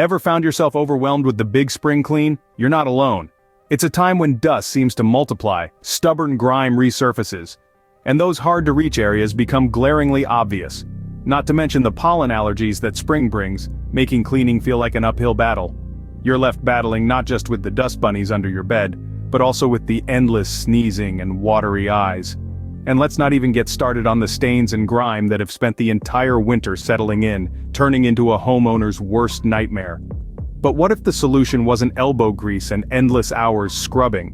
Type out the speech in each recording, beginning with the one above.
Ever found yourself overwhelmed with the big spring clean? You're not alone. It's a time when dust seems to multiply, stubborn grime resurfaces, and those hard-to-reach areas become glaringly obvious. Not to mention the pollen allergies that spring brings, making cleaning feel like an uphill battle. You're left battling not just with the dust bunnies under your bed, but also with the endless sneezing and watery eyes. And let's not even get started on the stains and grime that have spent the entire winter settling in, turning into a homeowner's worst nightmare. But what if the solution wasn't elbow grease and endless hours scrubbing?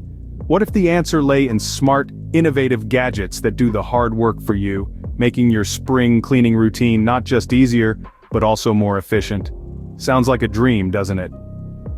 What if the answer lay in smart, innovative gadgets that do the hard work for you, making your spring cleaning routine not just easier, but also more efficient? Sounds like a dream, doesn't it?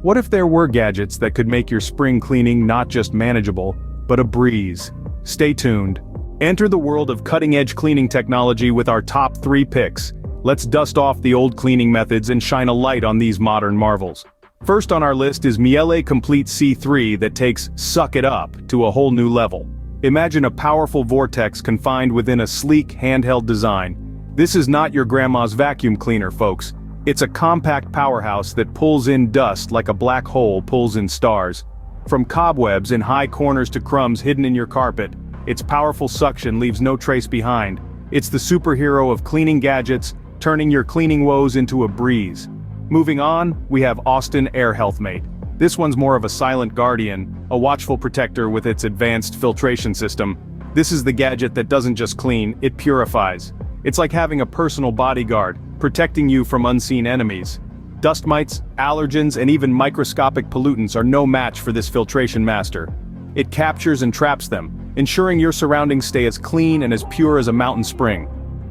What if there were gadgets that could make your spring cleaning not just manageable, but a breeze? Stay tuned. Enter the world of cutting-edge cleaning technology with our top 3 picks. Let's dust off the old cleaning methods and shine a light on these modern marvels. First on our list is Miele Complete C3 that takes "suck it up" to a whole new level. Imagine a powerful vortex confined within a sleek, handheld design. This is not your grandma's vacuum cleaner, folks. It's a compact powerhouse that pulls in dust like a black hole pulls in stars. From cobwebs in high corners to crumbs hidden in your carpet, its powerful suction leaves no trace behind. It's the superhero of cleaning gadgets, turning your cleaning woes into a breeze. Moving on, we have Air HealthMate. This one's more of a silent guardian, a watchful protector with its advanced filtration system. This is the gadget that doesn't just clean, it purifies. It's like having a personal bodyguard, protecting you from unseen enemies. Dust mites, allergens, and even microscopic pollutants are no match for this filtration master. It captures and traps them, ensuring your surroundings stay as clean and as pure as a mountain spring.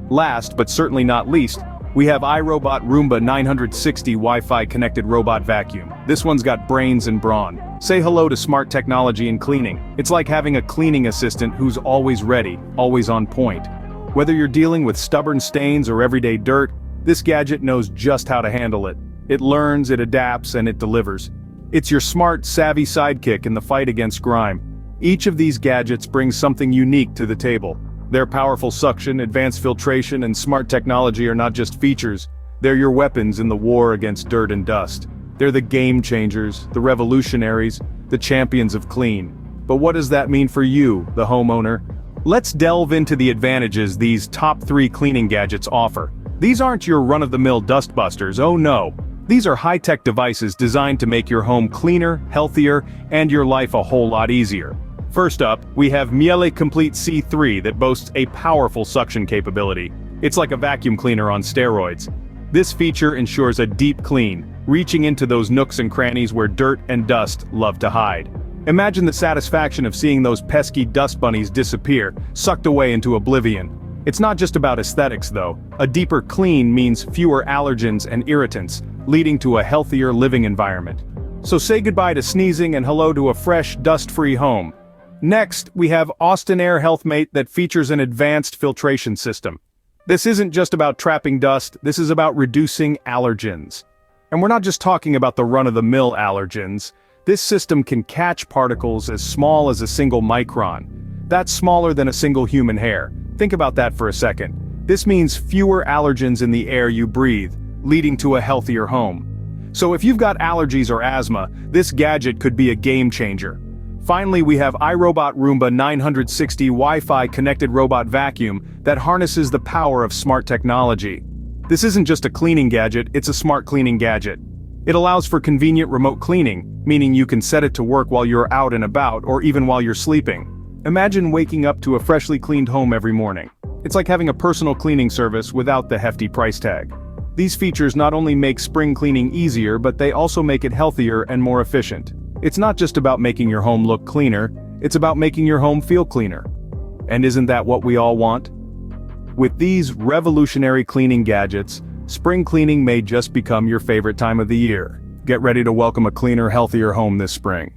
Last, but certainly not least, we have iRobot Roomba 960 Wi-Fi connected robot vacuum. This one's got brains and brawn. Say hello to smart technology in cleaning. It's like having a cleaning assistant who's always ready, always on point. Whether you're dealing with stubborn stains or everyday dirt, this gadget knows just how to handle it. It learns, it adapts, and it delivers. It's your smart, savvy sidekick in the fight against grime. Each of these gadgets brings something unique to the table. Their powerful suction, advanced filtration, and smart technology are not just features, they're your weapons in the war against dirt and dust. They're the game changers, the revolutionaries, the champions of clean. But what does that mean for you, the homeowner? Let's delve into the advantages these top 3 cleaning gadgets offer. These aren't your run-of-the-mill dustbusters, oh no. These are high-tech devices designed to make your home cleaner, healthier, and your life a whole lot easier. First up, we have Miele Complete C3 that boasts a powerful suction capability. It's like a vacuum cleaner on steroids. This feature ensures a deep clean, reaching into those nooks and crannies where dirt and dust love to hide. Imagine the satisfaction of seeing those pesky dust bunnies disappear, sucked away into oblivion. It's not just about aesthetics though. A deeper clean means fewer allergens and irritants, leading to a healthier living environment. So say goodbye to sneezing and hello to a fresh, dust-free home. Next, we have Air HealthMate that features an advanced filtration system. This isn't just about trapping dust, this is about reducing allergens. And we're not just talking about the run-of-the-mill allergens. This system can catch particles as small as a single micron. That's smaller than a single human hair. Think about that for a second. This means fewer allergens in the air you breathe, leading to a healthier home. So if you've got allergies or asthma, this gadget could be a game changer. Finally, we have iRobot Roomba 960 Wi-Fi connected robot vacuum that harnesses the power of smart technology. This isn't just a cleaning gadget, it's a smart cleaning gadget. It allows for convenient remote cleaning, meaning you can set it to work while you're out and about or even while you're sleeping. Imagine waking up to a freshly cleaned home every morning. It's like having a personal cleaning service without the hefty price tag. These features not only make spring cleaning easier, but they also make it healthier and more efficient. It's not just about making your home look cleaner, it's about making your home feel cleaner. And isn't that what we all want? With these revolutionary cleaning gadgets, spring cleaning may just become your favorite time of the year. Get ready to welcome a cleaner, healthier home this spring.